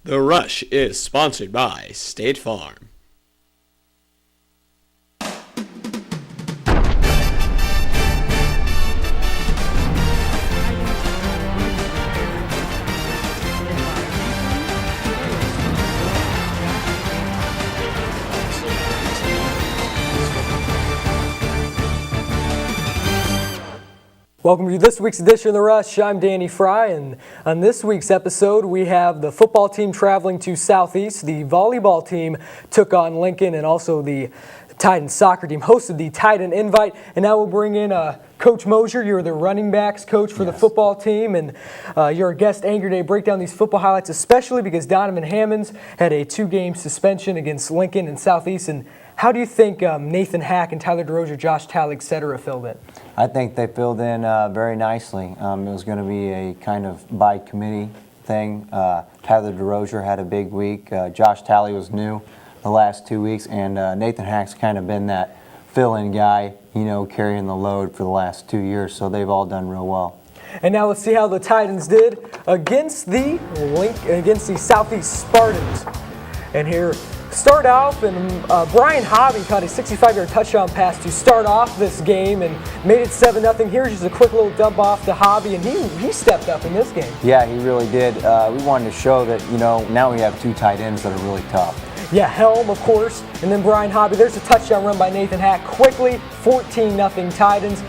The Rush is sponsored by State Farm. Welcome to this week's edition of The Rush. I'm Danny Fry, and on this week's episode, we have the football team traveling to Southeast. The volleyball team took on Lincoln, and also the Titan soccer team hosted the Titan Invite. And now we'll bring in Coach Mosier. You're the running backs coach for the football team, and you're a guest anchor today. Break down these football highlights, especially because Donovan Hammonds had a 2-game suspension against Lincoln and Southeast. And how do you think Nathan Hack and Tyler DeRozier, Josh Talley, et cetera, filled in? I think they filled in very nicely. It was going to be a kind of by committee thing. Tyler DeRozier had a big week. Josh Talley was new the last 2 weeks, and Nathan Hack's kind of been that fill-in guy, you know, carrying the load for the last 2 years. So they've all done real well. And now let's see how the Titans did against the Southeast Spartans. And here, start off, and Brian Hobby caught a 65-yard touchdown pass to start off this game and made it 7-0. Here's just a quick little dump off to Hobby, and he stepped up in this game. Yeah, he really did. We wanted to show that, you know, now we have 2 tight ends that are really tough. Yeah, Helm, of course, and then Brian Hobby. There's a touchdown run by Nathan Hack quickly, 14-0 Titans.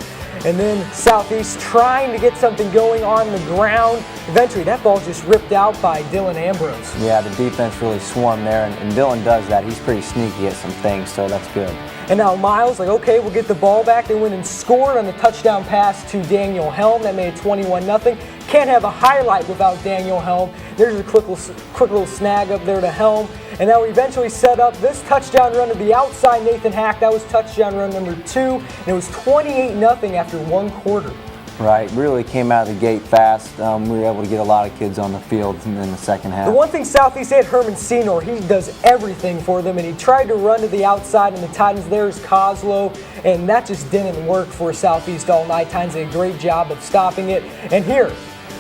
And then Southeast trying to get something going on the ground. Eventually, that ball just ripped out by Dylan Ambrose. Yeah, the defense really swarmed there, and Dylan does that. He's pretty sneaky at some things, so that's good. And now Miles, like, okay, we'll get the ball back. They went and scored on the touchdown pass to Daniel Helm. That made it 21-0. Can't have a highlight without Daniel Helm. There's a quick little snag up there to Helm. And now we eventually set up this touchdown run to the outside Nathan Hack. That was touchdown run number 2. And it was 28-0 after 1 quarter. Right, really came out of the gate fast. We were able to get a lot of kids on the field in the second half. The one thing Southeast had, Herman Senor, he does everything for them, and he tried to run to the outside, and the Titans, there's Coslow, and that just didn't work for Southeast all night. Titans did a great job of stopping it. And here,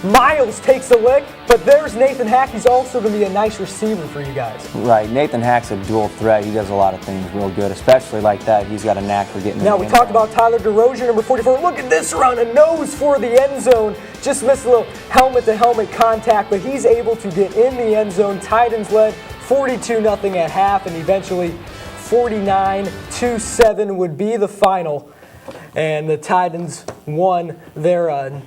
Miles takes a lick, but there's Nathan Hack. He's also going to be a nice receiver for you guys. Right, Nathan Hack's a dual threat. He does a lot of things real good, especially like that. He's got a knack for getting in the end zone. Now, we talked about Tyler DeRozier, number 44. Look at this run, a nose for the end zone. Just missed a little helmet-to-helmet contact, but he's able to get in the end zone. Titans led 42-0 at half, and eventually 49-7 would be the final. And the Titans won their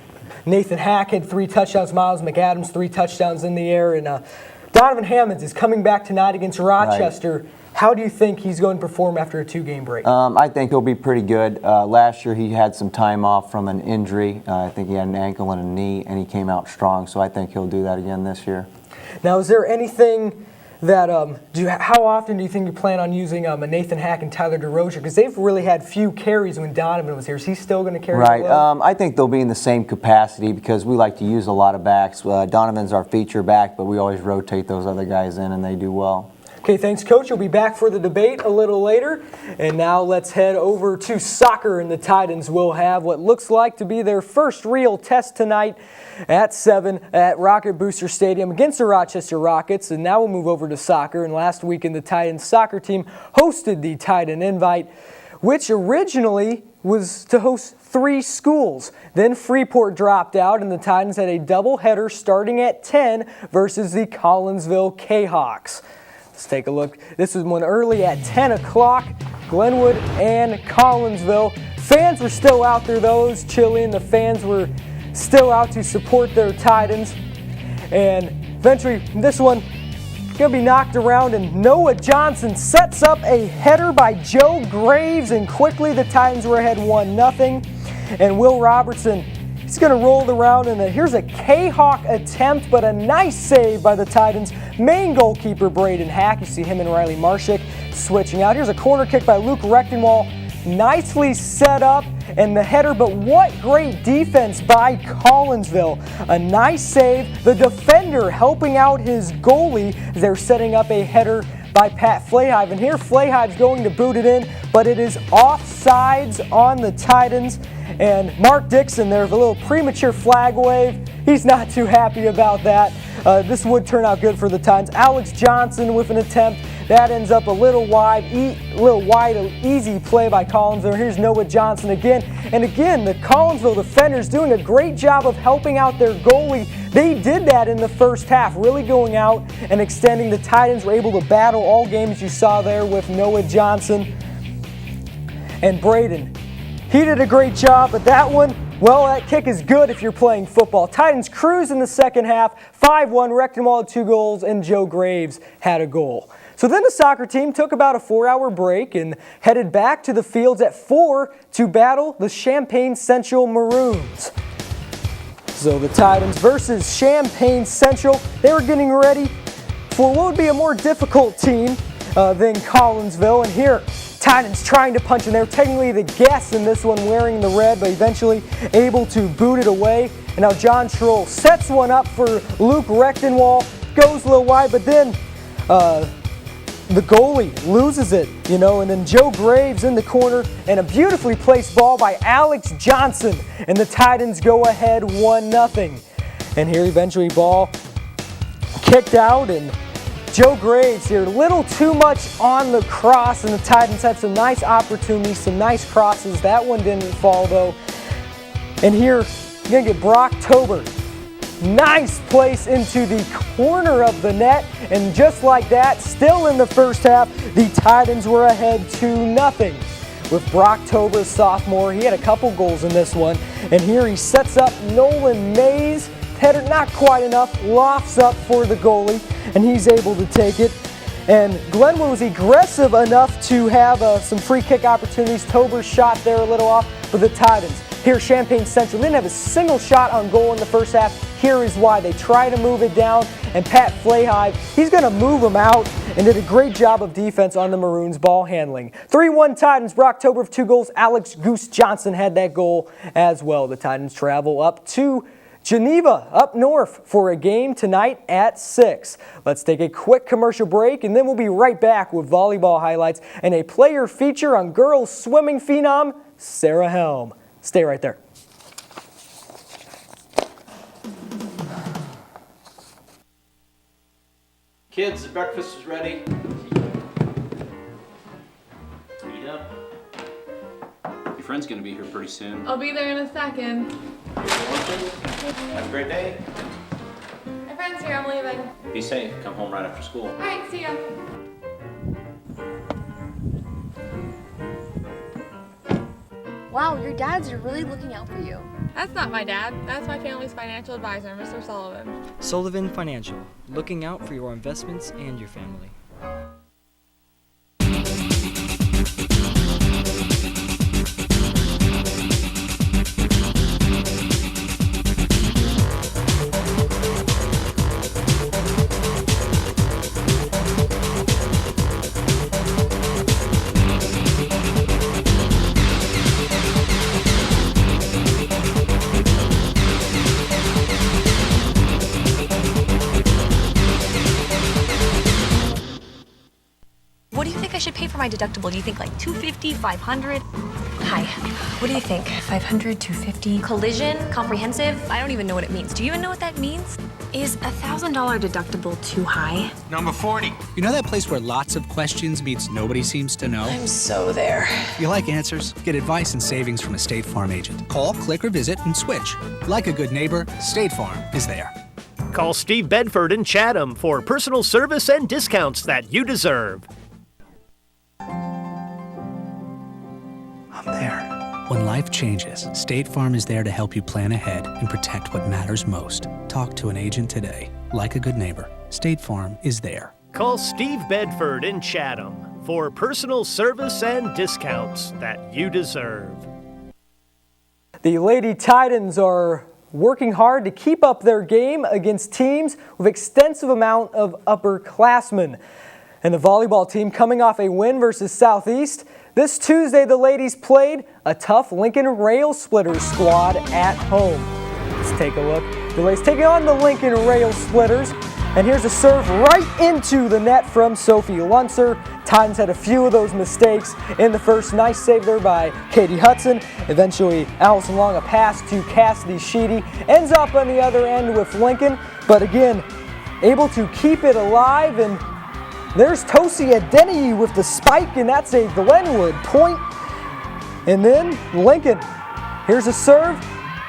Nathan Hack had 3 touchdowns. Miles McAdams, 3 touchdowns in the air. And Donovan Hammonds is coming back tonight against Rochester. Right. How do you think he's going to perform after a 2-game break? I think he'll be pretty good. Last year he had some time off from an injury. I think he had an ankle and a knee, and he came out strong. So I think he'll do that again this year. Now, is there anything that how often do you think you plan on using Nathan Hack and Tyler DeRozier? Because they've really had few carries when Donovan was here. Is he still going to carry? Right. I think they'll be in the same capacity because we like to use a lot of backs. Donovan's our feature back, but we always rotate those other guys in, and they do well. Okay, thanks, Coach. You'll be back for the debate a little later. And now let's head over to soccer, and the Titans will have what looks like to be their first real test tonight at 7 at Rocket Booster Stadium against the Rochester Rockets. And now we'll move over to soccer. And last weekend, the Titans soccer team hosted the Titan Invite, which originally was to host 3 schools. Then Freeport dropped out, and the Titans had a doubleheader starting at 10 versus the Collinsville K-Hawks. Let's take a look. This was one early at 10 o'clock, Glenwood and Collinsville. Fans were still out there, though. It was chilly, and the fans were still out to support their Titans. And eventually, this one going to be knocked around, and Noah Johnson sets up a header by Joe Graves, and quickly the Titans were ahead 1-0. And Will Robertson, he's going to roll it around, and here's a K-Hawk attempt, but a nice save by the Titans' main goalkeeper, Braden Hack. You see him and Riley Marshak switching out. Here's a corner kick by Luke Rechtenwall, nicely set up, and the header, but what great defense by Collinsville. A nice save. The defender helping out his goalie as they're setting up a header by Pat Flahive. And here Flahive's going to boot it in, but it is offsides on the Titans. And Mark Dixon, there's a little premature flag wave. He's not too happy about that. this would turn out good for the Titans. Alex Johnson with an attempt. That ends up a little wide, an easy play by Collinsville. Here's Noah Johnson again. And again, the Collinsville defenders doing a great job of helping out their goalie. They did that in the first half, really going out and extending. The Titans were able to battle all games you saw there with Noah Johnson and Braden. He did a great job, but that one, well, that kick is good if you're playing football. Titans cruise in the second half, 5-1, wrecked them all at 2 goals, and Joe Graves had a goal. So then the soccer team took about a 4-hour break and headed back to the fields at 4 to battle the Champaign Central Maroons. So the Titans versus Champaign Central, they were getting ready for what would be a more difficult team than Collinsville. And here, Titans trying to punch in there. Technically the guest in this one wearing the red, but eventually able to boot it away. And now John Schroll sets one up for Luke Rechtenwall. Goes a little wide, but then the goalie loses it, and then Joe Graves in the corner and a beautifully placed ball by Alex Johnson. And the Titans go ahead 1-0. And here eventually ball kicked out, and Joe Graves here, a little too much on the cross, and the Titans had some nice opportunities, some nice crosses. That one didn't fall though. And here, you're going to get Brocktober. Nice place into the corner of the net, and just like that, still in the first half, the Titans were ahead 2-0. With Brocktober, sophomore, he had a couple goals in this one, and here he sets up Nolan Mays. Header not quite enough, lofts up for the goalie, and he's able to take it. And Glenwood was aggressive enough to have some free kick opportunities. Tober's shot there a little off, but the Titans. Here, Champaign Central didn't have a single shot on goal in the first half. Here is why. They try to move it down, and Pat Flahive, he's going to move them out and did a great job of defense on the Maroons' ball handling. 3-1 Titans. Brocktober with 2 goals. Alex Goose Johnson had that goal as well. The Titans travel up to Geneva up north for a game tonight at 6. Let's take a quick commercial break, and then we'll be right back with volleyball highlights and a player feature on girls swimming phenom Sarah Helm. Stay right there. Kids, the breakfast is ready. Eat up. Your friend's gonna be here pretty soon. I'll be there in a second. Have a great day. My friend's here, I'm leaving. Be safe. Come home right after school. Alright, see ya. Wow, your dads are really looking out for you. That's not my dad. That's my family's financial advisor, Mr. Sullivan. Sullivan Financial, looking out for your investments and your family. What do you think I should pay for my deductible? Do you think like $250, $500? Hi, what do you think? 500, 250? Collision, comprehensive? I don't even know what it means. Do you even know what that means? Is $1,000 deductible too high? Number 40. You know that place where lots of questions meets nobody seems to know? I'm so there. If you like answers, get advice and savings from a State Farm agent. Call, click, or visit and switch. Like a good neighbor, State Farm is there. Call Steve Bedford in Chatham for personal service and discounts that you deserve. I'm there. When life changes, State Farm is there to help you plan ahead and protect what matters most. Talk to an agent today. Like a good neighbor, State Farm is there. Call Steve Bedford in Chatham for personal service and discounts that you deserve. The Lady Titans are working hard to keep up their game against teams with extensive amount of upperclassmen. And the volleyball team coming off a win versus Southeast. This Tuesday, the ladies played a tough Lincoln Rail Splitters squad at home. Let's take a look. The ladies taking on the Lincoln Rail Splitters. And here's a serve right into the net from Sophie Lunser. Titans had a few of those mistakes in the first. Nice save there by Katie Hudson. Eventually, Allison Long, a pass to Cassidy Sheedy. Ends up on the other end with Lincoln. But again, able to keep it alive, and there's Tosi Adeniyi with the spike, and that's a Glenwood point. And then Lincoln, here's a serve.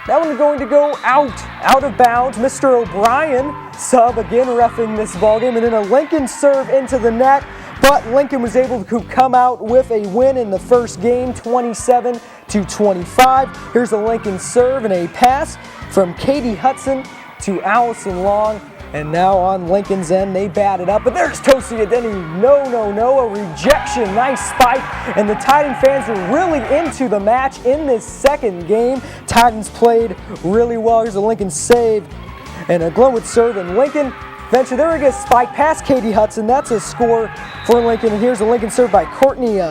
That one's going to go out of bounds. Mr. O'Brien, sub again, reffing this ballgame, and then a Lincoln serve into the net. But Lincoln was able to come out with a win in the first game, 27-25. Here's a Lincoln serve and a pass from Katie Hudson to Allison Long. And now on Lincoln's end, they bat it up. But there's Tosi Adeniyi. No, a rejection. Nice spike. And the Titan fans were really into the match in this second game. Titans played really well. Here's a Lincoln save and a Glenwood serve. And Lincoln, eventually, there we go, spike past Katie Hudson. That's a score for Lincoln. And here's a Lincoln serve by Courtney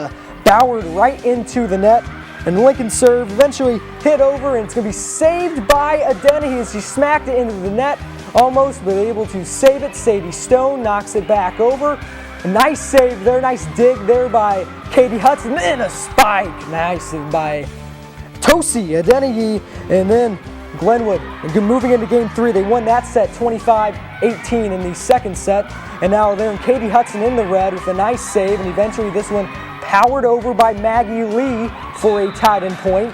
Boward right into the net. And Lincoln serve eventually hit over, and it's going to be saved by Adeniyi as she smacked it into the net. Almost, but able to save it. Sadie Stone knocks it back over. A nice save there, nice dig there by Katie Hudson. And a spike. Nice by Tosi Adeniyi. And then Glenwood moving into game 3. They won that set 25-18 in the second set. And now they're in Katie Hudson in the red with a nice save. And eventually this one powered over by Maggie Lee for a Titan point.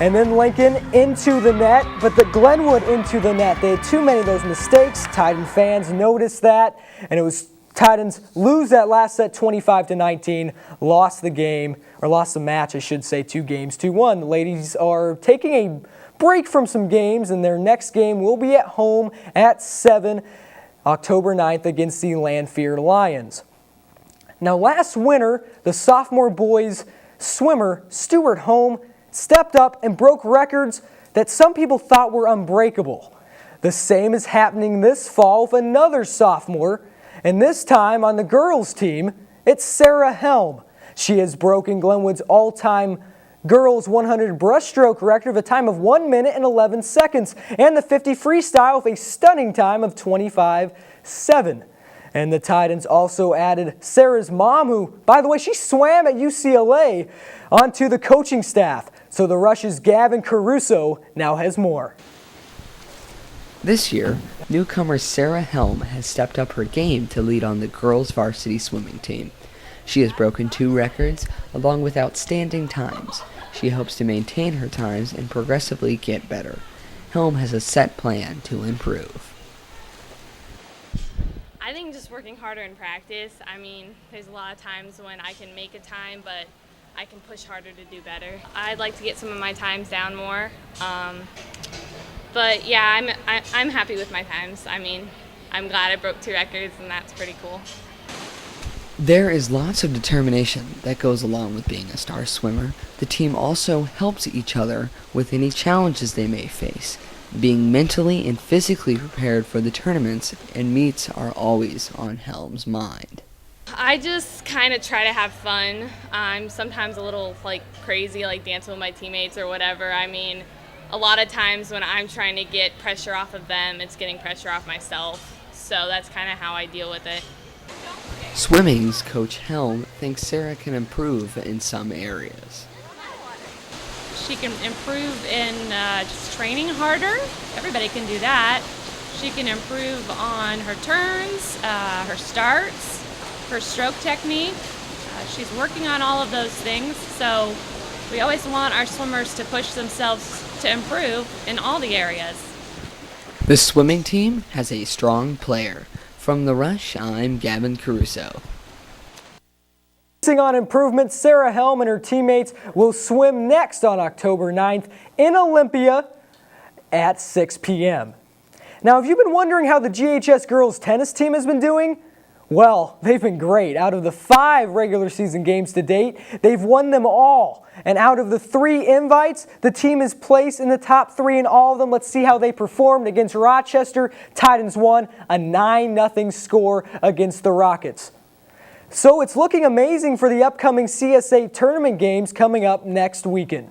And then Lincoln into the net, but the Glenwood into the net. They had too many of those mistakes. Titan fans noticed that, and it was Titans lose that last set 25-19, lost the game, or lost the match, I should say, 2-1. The ladies are taking a break from some games, and their next game will be at home at 7, October 9th against the Lanphier Lions. Now last winter, the sophomore boys swimmer Stuart Holm stepped up and broke records that some people thought were unbreakable. The same is happening this fall with another sophomore, and this time on the girls' team, it's Sarah Helm. She has broken Glenwood's all-time girls 100 breaststroke record of a time of 1 minute and 11 seconds, and the 50 freestyle with a stunning time of 25.7. And the Titans also added Sarah's mom, who, by the way, she swam at UCLA, onto the coaching staff. So the Rush's Gavin Caruso now has more. This year, newcomer Sarah Helm has stepped up her game to lead on the girls' varsity swimming team. She has broken 2 records along with outstanding times. She hopes to maintain her times and progressively get better. Helm has a set plan to improve. I think just working harder in practice. I mean, there's a lot of times when I can make a time, but I can push harder to do better. I'd like to get some of my times down more. But yeah, I'm happy with my times. I mean, I'm glad I broke 2 records, and that's pretty cool. There is lots of determination that goes along with being a star swimmer. The team also helps each other with any challenges they may face. Being mentally and physically prepared for the tournaments and meets are always on Helm's mind. I just kind of try to have fun. I'm sometimes a little crazy, like dancing with my teammates or whatever. I mean, a lot of times when I'm trying to get pressure off of them, it's getting pressure off myself. So that's kind of how I deal with it. Swimming's Coach Helm thinks Sarah can improve in some areas. She can improve in just training harder. Everybody can do that. She can improve on her turns, her starts, her stroke technique. She's working on all of those things, so we always want our swimmers to push themselves to improve in all the areas. The swimming team has a strong player. From The Rush, I'm Gavin Caruso. Focusing on improvement, Sarah Helm and her teammates will swim next on October 9th in Olympia at 6 p.m. Now, have you been wondering how the GHS girls tennis team has been doing? Well, they've been great. Out of the 5 regular season games to date, they've won them all. And out of the 3 invites, the team is placed in the top 3 in all of them. Let's see how they performed against Rochester. Titans won a 9-0 score against the Rockets. So it's looking amazing for the upcoming CSA tournament games coming up next weekend.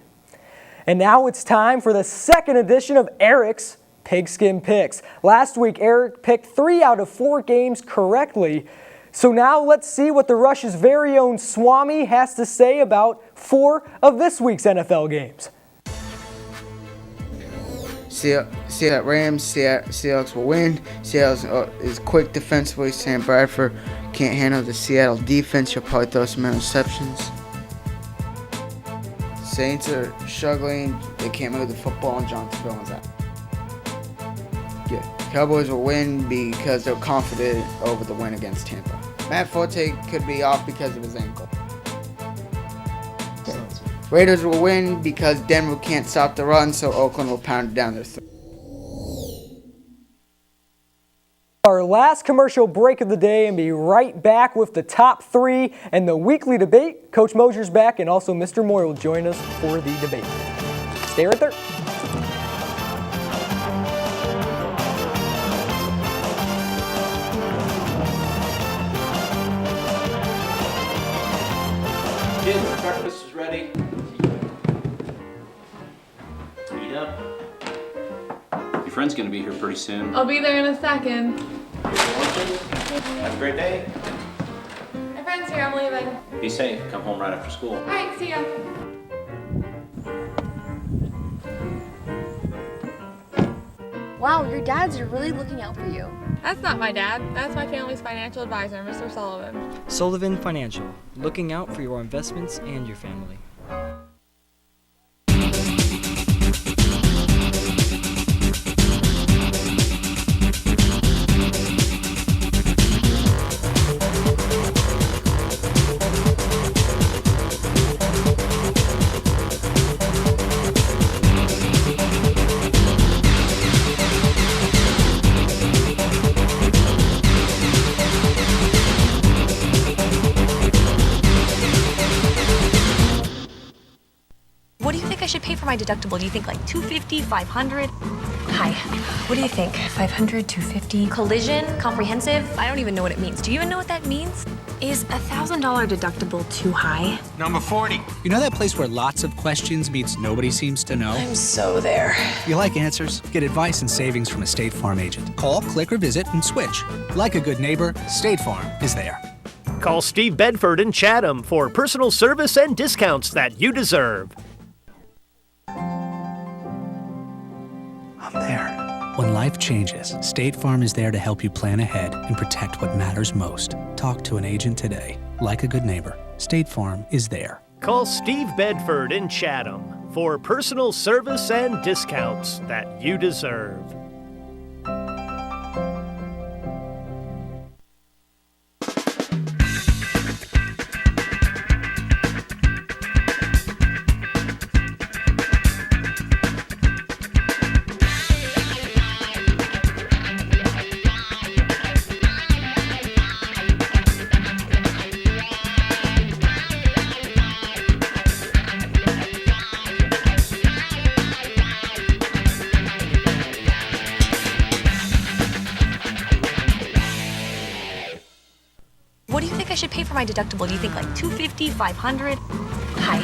And now it's time for the second edition of Eric's Pigskin Picks. Last week, Eric picked 3 out of 4 games correctly. So now let's see what the Rush's very own Swami has to say about 4 of this week's NFL games. Rams, Seahawks will win. Seattle is quick defensively. Sam Bradford can't handle the Seattle defense. He'll probably throw some interceptions. Saints are struggling. They can't move the football, and Jonathan Bowen's out. Yeah. Cowboys will win because they're confident over the win against Tampa. Matt Forte could be off because of his ankle. Raiders will win because Denver can't stop the run, so Oakland will pound it down their throat. Our last commercial break of the day, and be right back with the top three and the weekly debate. Coach Mosier's back, and also Mr. Moore will join us for the debate. Stay right there. Kids, breakfast is ready. Eat up. Your friend's gonna be here pretty soon. I'll be there in a second. Have a great day. My friend's here, I'm leaving. Be safe. Come home right after school. Alright, see ya. Wow, your dad's really looking out for you. That's not my dad. That's my family's financial advisor, Mr. Sullivan. Sullivan Financial, looking out for your investments and your family. What do you think I should pay for my deductible? Do you think like $250, $500? Hi, what do you think? $500, $250? Collision? Comprehensive? I don't even know what it means. Do you even know what that means? Is $1,000 deductible too high? Number 40. You know that place where lots of questions meets nobody seems to know? I'm so there. If you like answers, get advice and savings from a State Farm agent. Call, click, or visit and switch. Like a good neighbor, State Farm is there. Call Steve Bedford in Chatham for personal service and discounts that you deserve. I'm there. When life changes, State Farm is there to help you plan ahead and protect what matters most. Talk to an agent today. Like a good neighbor, State Farm is there. Call Steve Bedford in Chatham for personal service and discounts that you deserve. What do you think I should pay for my deductible? Do you think like $250, $500? Hi,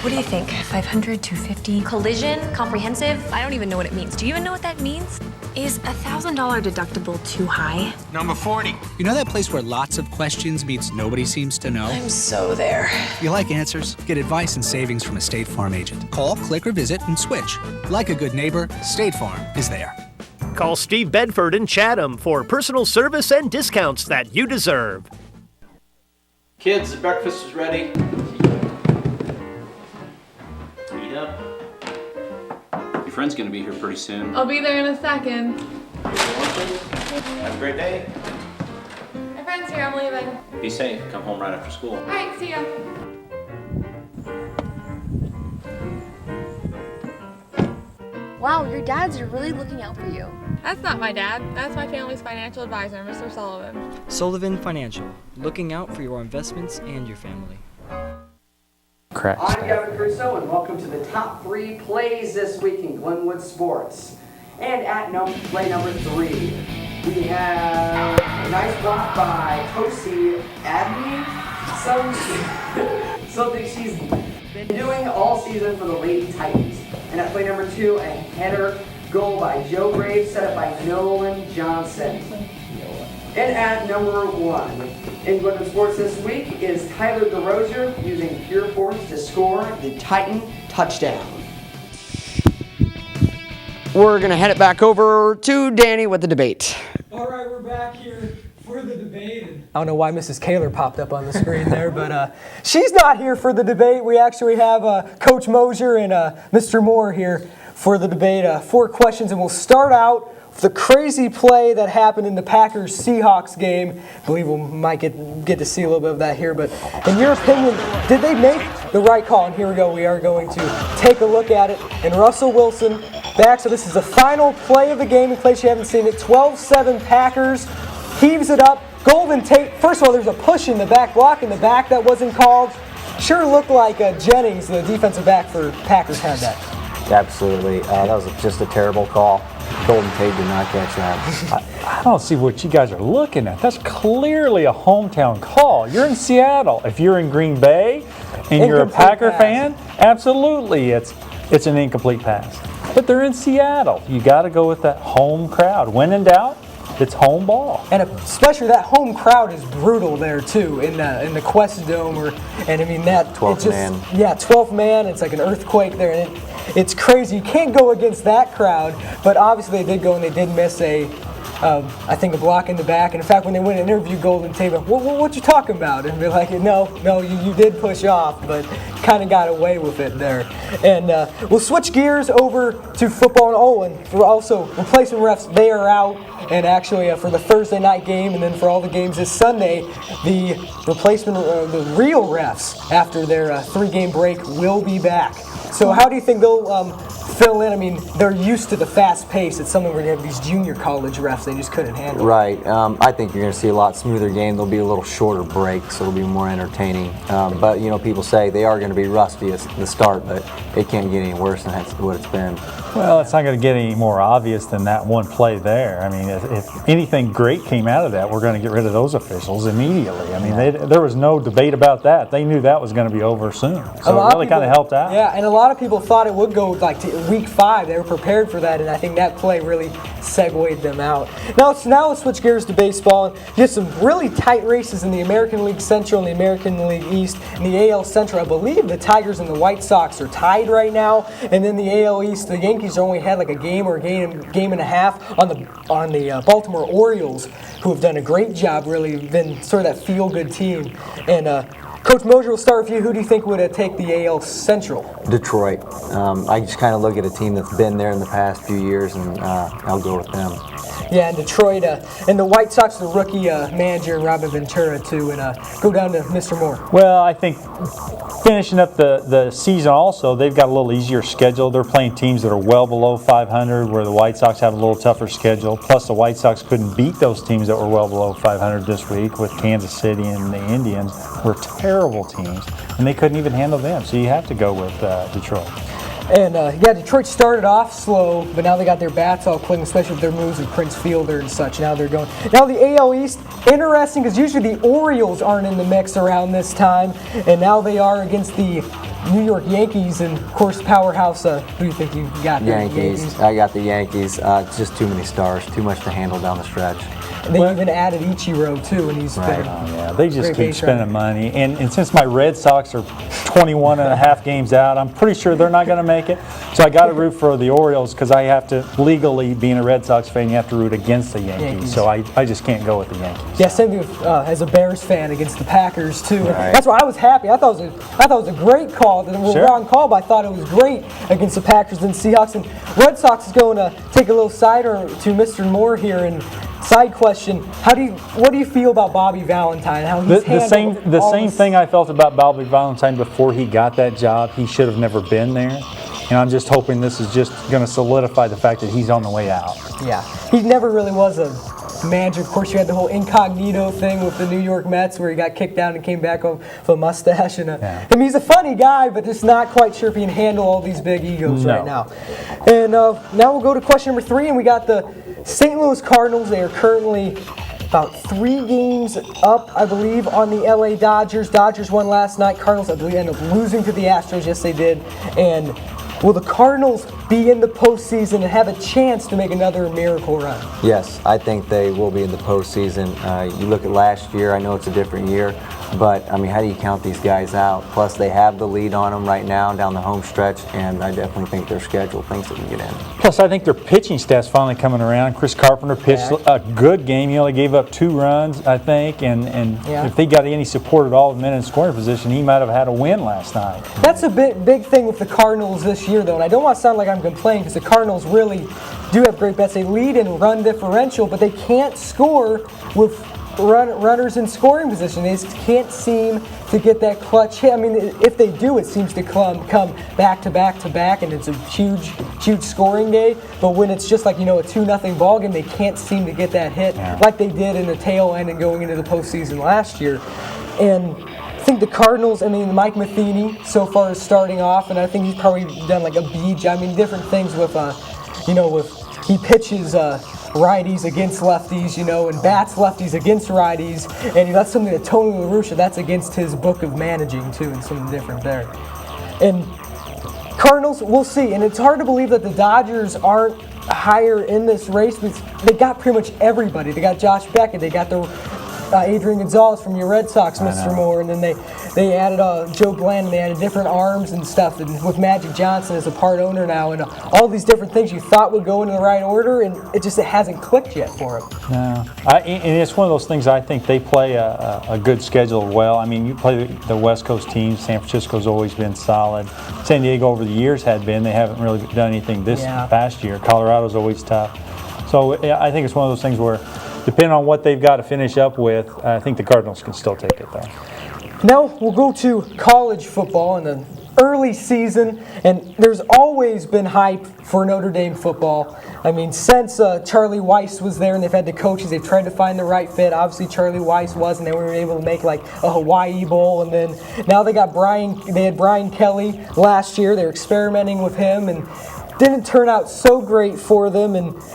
what do you think? $500, $250? Collision? Comprehensive? I don't even know what it means. Do you even know what that means? Is $1,000 deductible too high? Number 40. You know that place where lots of questions meets nobody seems to know? I'm so there. If you like answers, get advice and savings from a State Farm agent. Call, click, or visit and switch. Like a good neighbor, State Farm is there. Call Steve Bedford in Chatham for personal service and discounts that you deserve. Kids, the breakfast is ready. Eat up. Your friend's gonna be here pretty soon. I'll be there in a second. Have a great day. My friend's here, I'm leaving. Be safe. Come home right after school. Alright, see ya. Wow, your dad's really looking out for you. That's not my dad. That's my family's financial advisor, Mr. Sullivan. Sullivan Financial, looking out for your investments and your family. Correct. I'm Gavin Crusoe, and welcome to the top three plays this week in Glenwood Sports. And at play number 3, we have a nice block by Kosi Abney. Something she's been doing all season for the Lady Titans. And at play number 2, a header goal by Joe Graves, set up by Nolan Johnson. And at number 1, in Glenwood Sports this week is Tyler DeRozier using pure force to score the Titan touchdown. we're going to head it back over to Danny with the debate. All right, we're back here for the debate. I don't know why Mrs. Kaler popped up on the screen there, but she's not here for the debate. We actually have Coach Mosier and Mr. Moore here for the debate. 4 questions, and we'll start out with the crazy play that happened in the Packers-Seahawks game. I believe we might get to see a little bit of that here, but in your opinion, did they make the right call? And here we go. We are going to take a look at it. And Russell Wilson back, so this is the final play of the game in case you haven't seen it. 12-7 Packers, heaves it up. Golden Tate, first of all, there's a push in the back, block in the back that wasn't called. Sure looked like Jennings, the defensive back for Packers, had that. Absolutely. That was just a terrible call. Golden Tate did not catch that. I don't see what you guys are looking at. That's clearly a hometown call. You're in Seattle. If you're in Green Bay and you're a Packer fan, absolutely it's an incomplete pass. But they're in Seattle. You got to go with that home crowd. When in doubt, it's home ball. And especially that home crowd is brutal there too in the Quest Dome, and I mean that 12th man. Yeah, 12th man. It's like an earthquake there, and it's crazy. You can't go against that crowd, but obviously they did go and they did miss I think a block in the back. And in fact, when they went and interviewed Golden Tate, what you talking about? And be like, no, you did push off, but kind of got away with it there. And we'll switch gears over to football. And for also replacement refs, they are out. And actually, for the Thursday night game, and then for all the games this Sunday, the replacement, the real refs after their 3-game break will be back. So how do you think they'll fill in? I mean, they're used to the fast pace. It's something where you have these junior college refs they just couldn't handle. Right. I think you're going to see a lot smoother game. There'll be a little shorter break, so it'll be more entertaining. But, people say they are going to be rusty at the start, but it can't get any worse than what it's been. Well, it's not going to get any more obvious than that one play there. I mean, if anything great came out of that, we're going to get rid of those officials immediately. I mean, there was no debate about that. They knew that was going to be over soon. So it really kind of helped out. Yeah, and a lot of people thought it would go like to week 5. They were prepared for that, and I think that play really segued them out. Now let's switch gears to baseball. Just some really tight races in the American League Central and the American League East. In the AL Central, I believe the Tigers and the White Sox are tied right now, and then the AL East, the Yankees only had like a game or a game and a half on the Baltimore Orioles, who have done a great job, really been sort of that feel-good team. And Coach Mosier, we'll start with you. Who do you think would take the AL Central? Detroit. I just kind of look at a team that's been there in the past few years, and I'll go with them. Yeah, and Detroit, and the White Sox, the rookie manager, Robin Ventura, too. And go down to Mr. Moore. Well, I think finishing up the season also, they've got a little easier schedule. They're playing teams that are well below 500, where the White Sox have a little tougher schedule. Plus, the White Sox couldn't beat those teams that were well below 500 this week with Kansas City and the Indians. Were terrible teams, and they couldn't even handle them. So you have to go with Detroit. And Detroit started off slow, but now they got their bats all clicking, especially with their moves with Prince Fielder and such. Now they're going. Now the AL East, interesting because usually the Orioles aren't in the mix around this time, and now they are against the New York Yankees, and of course powerhouse. Who do you think you got? Yankees. I got the Yankees. It's just too many stars, too much to handle down the stretch. And they even added Ichiro too, and he's right. They just keep spending money. And since my Red Sox are 21 and a half games out, I'm pretty sure they're not going to make it. So I got to root for the Orioles because I have to, legally, being a Red Sox fan, you have to root against the Yankees. So I just can't go with the Yankees. Yeah, same thing as a Bears fan against the Packers too. Right. That's why I was happy. I thought it was a great call. The wrong call, but I thought it was great against the Packers and Seahawks. And Red Sox is going to take a little sider to Mr. Moore here. And side question: what do you feel about Bobby Valentine? How he's handled the same thing I felt about Bobby Valentine before he got that job. He should have never been there. And I'm just hoping this is just going to solidify the fact that he's on the way out. Yeah, he never really was a manager. Of course, you had the whole incognito thing with the New York Mets where he got kicked out and came back with a mustache. And I mean, he's a funny guy, but just not quite sure if he can handle all these big egos right now. And now we'll go to question number 3, and we got the St. Louis Cardinals. They are currently about 3 games up, I believe, on the LA Dodgers. Dodgers won last night. Cardinals, I believe, ended up losing to the Astros. Yes, they did. And will the Cardinals be in the postseason and have a chance to make another miracle run? Yes, I think they will be in the postseason. You look at last year, I know it's a different year, but I mean, how do you count these guys out? Plus, they have the lead on them right now down the home stretch, and I definitely think their schedule thinks they can get in. Plus, I think their pitching staff's finally coming around. Chris Carpenter pitched a good game. He only gave up 2 runs, I think, and if he got any support at all of men in scoring position, he might have had a win last night. That's a big thing with the Cardinals this year, though, and I don't want to sound like I'm complaining because the Cardinals really do have great bets. They lead in run differential, but they can't score with runners in scoring position. They just can't seem to get that clutch hit. I mean, if they do, it seems to come back to back to back, and it's a huge scoring day. But when it's just like, a 2-0 ball game, they can't seem to get that hit like they did in the tail end and going into the postseason last year. And I think the Cardinals, Mike Matheny so far is starting off, and I think he's probably done like a beach. Different things with, he pitches righties against lefties, and bats lefties against righties, and that's something that Tony La Russa, that's against his book of managing too, and something different there. And Cardinals, we'll see, and it's hard to believe that the Dodgers aren't higher in this race, because they got pretty much everybody. They got Josh Beckett, they got the Adrian Gonzalez from your Red Sox, Mr. Moore, and then they added Joe Glenn, and they added different arms and stuff, and with Magic Johnson as a part owner now, and all these different things you thought would go into the right order, and it hasn't clicked yet for them. No, and it's one of those things. I think they play a good schedule well. You play the West Coast teams. San Francisco's always been solid. San Diego over the years had been. They haven't really done anything this past year. Colorado's always tough. So I think it's one of those things where, depending on what they've got to finish up with, I think the Cardinals can still take it, though. Now we'll go to college football in the early season, and there's always been hype for Notre Dame football. Since Charlie Weiss was there and they've had the coaches, they've tried to find the right fit. Obviously, Charlie Weiss was, and they were able to make like a Hawaii Bowl, and then now they had Brian Kelly last year. They're experimenting with him, and didn't turn out so great for them.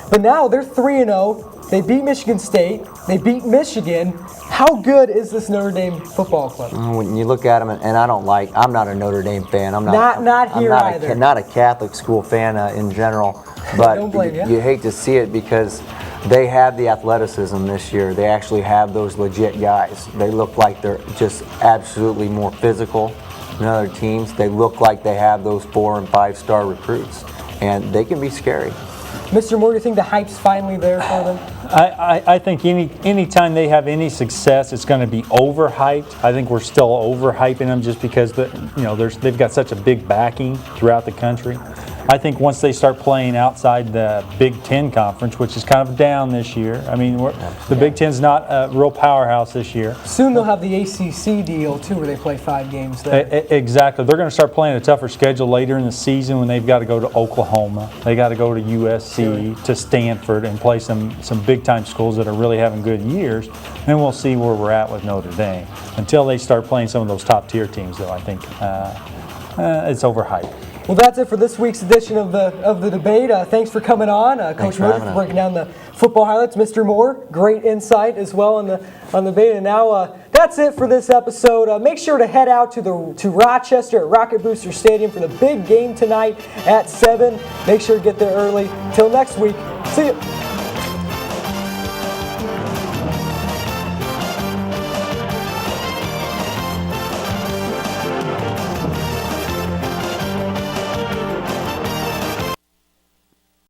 But now they're 3-0. They beat Michigan State. They beat Michigan. How good is this Notre Dame football club? When you look at them, and I'm not a Notre Dame fan. I'm not either. Not a Catholic school fan in general. But Don't blame you. You hate to see it because they have the athleticism this year. They actually have those legit guys. They look like they're just absolutely more physical than other teams. They look like they have those 4- and 5-star recruits, and they can be scary. Mr. Moore, do you think the hype's finally there for them? I think any time they have any success, it's going to be overhyped. I think we're still overhyping them just because they've got such a big backing throughout the country. I think once they start playing outside the Big Ten conference, which is kind of down this year. The Big Ten's not a real powerhouse this year. Soon they'll have the ACC deal too, where they play 5 games there. Exactly. They're going to start playing a tougher schedule later in the season when they've got to go to Oklahoma. They got to go to USC, to Stanford, and play some big-time schools that are really having good years. Then we'll see where we're at with Notre Dame. Until they start playing some of those top-tier teams, though, I think it's overhyped. Well, that's it for this week's edition of the debate. Thanks for coming on, Coach Murphy, for breaking down the football highlights. Mr. Moore, great insight as well on the debate. And now that's it for this episode. Make sure to head out to Rochester at Rocket Booster Stadium for the big game tonight at 7. Make sure to get there early. Till next week, see you.